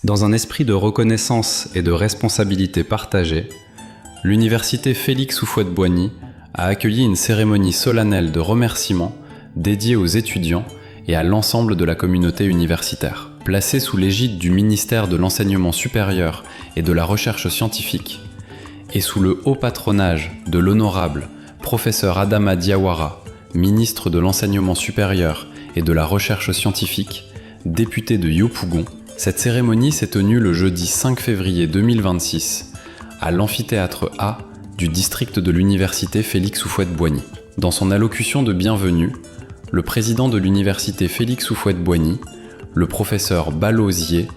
Dans un esprit de reconnaissance et de responsabilité partagée, l'université Félix Houphouët-Boigny a accueilli une cérémonie solennelle de remerciement dédiée aux étudiants et à l'ensemble de la communauté universitaire. Placée sous l'égide du ministère de l'Enseignement supérieur et de la Recherche scientifique et sous le haut patronage de l'honorable professeur Adama Diawara, ministre de l'Enseignement supérieur et de la Recherche scientifique, député de Yopougon, cette cérémonie s'est tenue le jeudi 5 février 2026 à l'amphithéâtre A du district de l'université Félix Houphouët-Boigny. Dans son allocution de bienvenue, le président de l'université Félix Houphouët-Boigny, le professeur Balosier,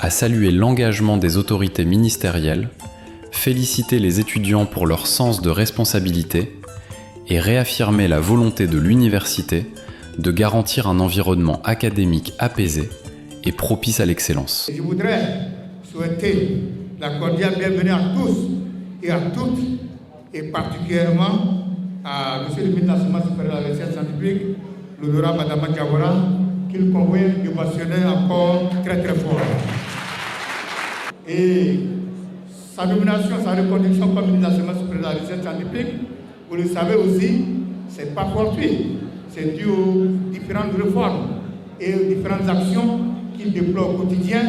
a salué l'engagement des autorités ministérielles, félicité les étudiants pour leur sens de responsabilité et réaffirmé la volonté de l'université de garantir un environnement académique apaisé et propice à l'excellence. Je voudrais souhaiter la cordiale bienvenue à tous et à toutes, et particulièrement à M. le ministre de l'Enseignement supérieur de la Recherche scientifique, l'honorable Adama Diawara, qu'il convient de mentionner encore très très fort. Et sa nomination, sa reconduction comme ministre de l'Enseignement supérieur de la Recherche scientifique, vous le savez aussi, ce n'est pas fortuit, c'est dû aux différentes réformes et aux différentes actions qu'il déploie au quotidien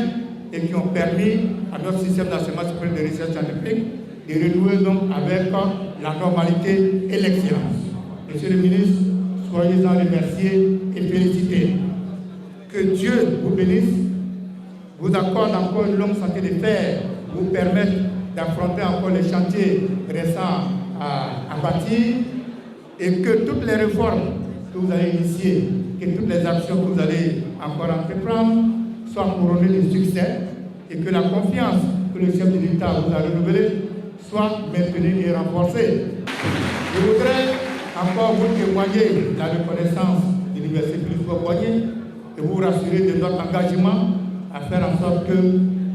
et qui ont permis à notre système d'enseignement supérieur de recherche scientifique de renouer donc avec la normalité et l'excellence. Monsieur le ministre, soyez-en remerciés et félicités. Que Dieu vous bénisse, vous accorde encore une longue santé de fer, vous permette d'affronter encore les chantiers récents à bâtir, et que toutes les réformes que vous allez initier, que toutes les actions que vous allez encore entreprendre soient couronnées de succès, et que la confiance que le chef de l'État vous a renouvelée soit maintenue et renforcée. Je voudrais encore vous témoigner la reconnaissance de l'Université Félix Houphouët-Boigny et vous rassurer de notre engagement à faire en sorte que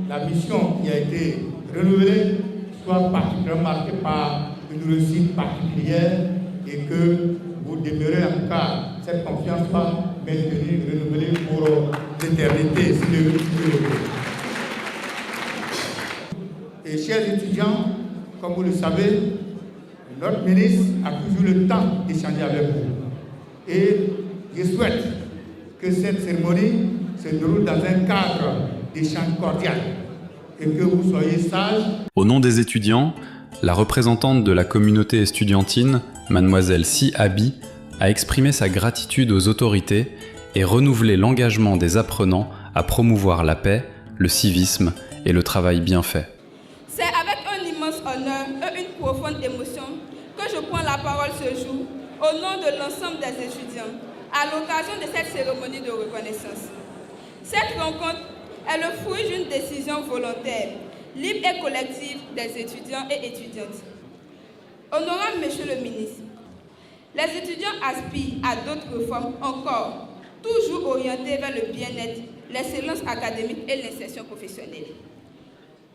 la mission qui a été renouvelée soit particulièrement marquée par une réussite particulière et que vous demeurez en tout cas cette confiance soit maintenue, renouvelée pour l'éternité. Et chers étudiants, comme vous le savez, notre ministre a toujours le temps d'échanger avec vous. Et je souhaite que cette cérémonie se déroule dans un cadre d'échange cordial et que vous soyez sages. Au nom des étudiants, la représentante de la communauté estudiantine, mademoiselle Si Abi, a exprimé sa gratitude aux autorités et renouvelé l'engagement des apprenants à promouvoir la paix, le civisme et le travail bien fait. C'est avec un immense honneur et une profonde émotion que je prends la parole ce jour au nom de l'ensemble des étudiants à l'occasion de cette cérémonie de reconnaissance. Cette rencontre est le fruit d'une décision volontaire, libre et collective des étudiants et étudiantes. Honorable Monsieur le ministre, les étudiants aspirent à d'autres réformes encore, toujours orientées vers le bien-être, l'excellence académique et l'insertion professionnelle.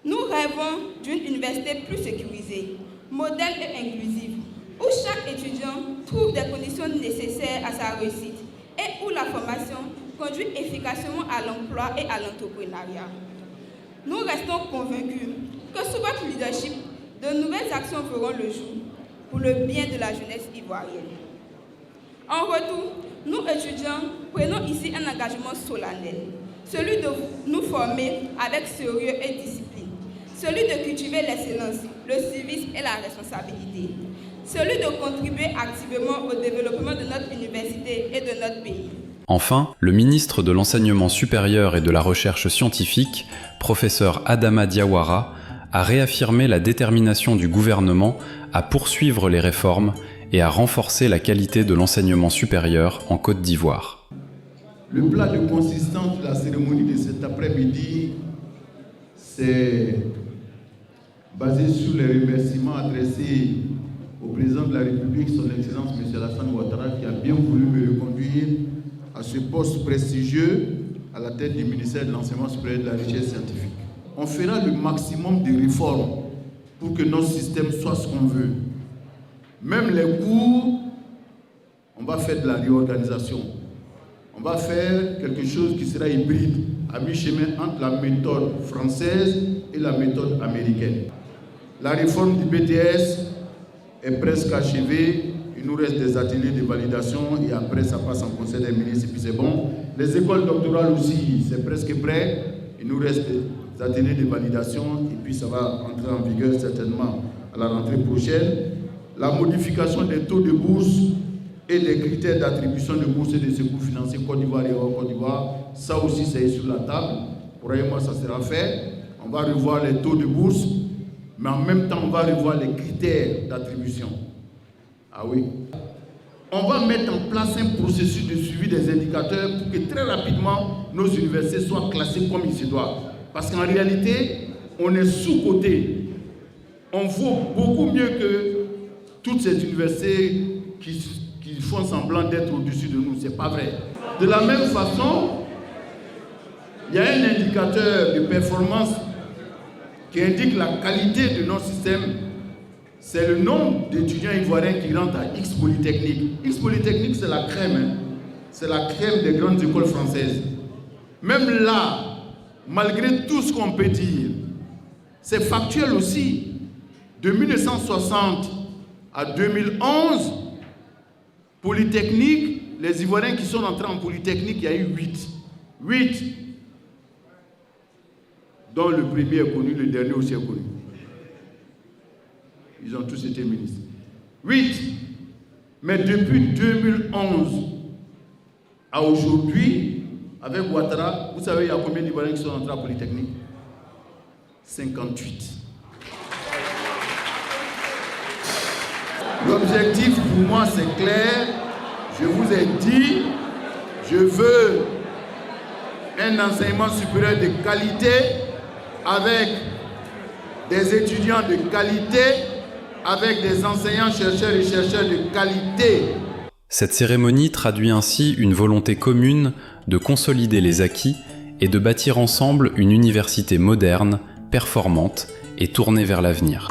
Nous rêvons d'une université plus sécurisée, moderne et inclusive, où chaque étudiant trouve des conditions nécessaires à sa réussite et où la formation conduit efficacement à l'emploi et à l'entrepreneuriat. Nous restons convaincus que sous votre leadership, de nouvelles actions verront le jour pour le bien de la jeunesse ivoirienne. En retour, nous étudiants prenons ici un engagement solennel, celui de nous former avec sérieux et discipline, celui de cultiver l'excellence, le civisme et la responsabilité, celui de contribuer activement au développement de notre université et de notre pays. Enfin, le ministre de l'Enseignement supérieur et de la Recherche scientifique, professeur Adama Diawara, a réaffirmé la détermination du gouvernement à poursuivre les réformes et à renforcer la qualité de l'enseignement supérieur en Côte d'Ivoire. Le plat de consistance de la cérémonie de cet après-midi, c'est basé sur les remerciements adressés au président de la République, son Excellence M. Alassane Ouattara, qui a bien voulu me reconduire à ce poste prestigieux à la tête du ministère de l'Enseignement supérieur et de la Recherche scientifique. On fera le maximum de réformes pour que notre système soit ce qu'on veut. Même les cours on va faire de la réorganisation. On va faire quelque chose qui sera hybride, à mi-chemin entre la méthode française et la méthode américaine. La réforme du BTS est presque achevée. Il nous reste des ateliers de validation et après ça passe en conseil des ministres et puis c'est bon. Les écoles doctorales aussi, c'est presque prêt. Il nous reste des ateliers de validation et puis ça va entrer en vigueur certainement à la rentrée prochaine. La modification des taux de bourse et les critères d'attribution de bourses et de secours financiers Côte d'Ivoire et hors Côte d'Ivoire, ça aussi c'est sur la table. Pour un mois ça sera fait. On va revoir les taux de bourse, mais en même temps on va revoir les critères d'attribution. Ah oui. On va mettre en place un processus de suivi des indicateurs pour que très rapidement nos universités soient classées comme il se doit. Parce qu'en réalité, on est sous-coté. On vaut beaucoup mieux que toutes ces universités qui font semblant d'être au-dessus de nous. Ce n'est pas vrai. De la même façon, il y a un indicateur de performance qui indique la qualité de notre système. C'est le nombre d'étudiants ivoiriens qui rentrent à X Polytechnique. X Polytechnique, c'est la crème. Hein? C'est la crème des grandes écoles françaises. Même là, malgré tout ce qu'on peut dire, c'est factuel aussi. De 1960 à 2011, Polytechnique, les Ivoiriens qui sont entrés en Polytechnique, il y a eu 8. 8, dont le premier est connu, le dernier aussi est connu. Ils ont tous été ministres. 8. Mais depuis 2011 à aujourd'hui, avec Ouattara, vous savez, il y a combien d'Ivoiriens qui sont entrés à Polytechnique? 58. L'objectif pour moi, c'est clair. Je vous ai dit, je veux un enseignement supérieur de qualité avec des étudiants de qualité, avec des enseignants, chercheurs et chercheurs de qualité. Cette cérémonie traduit ainsi une volonté commune de consolider les acquis et de bâtir ensemble une université moderne, performante et tournée vers l'avenir.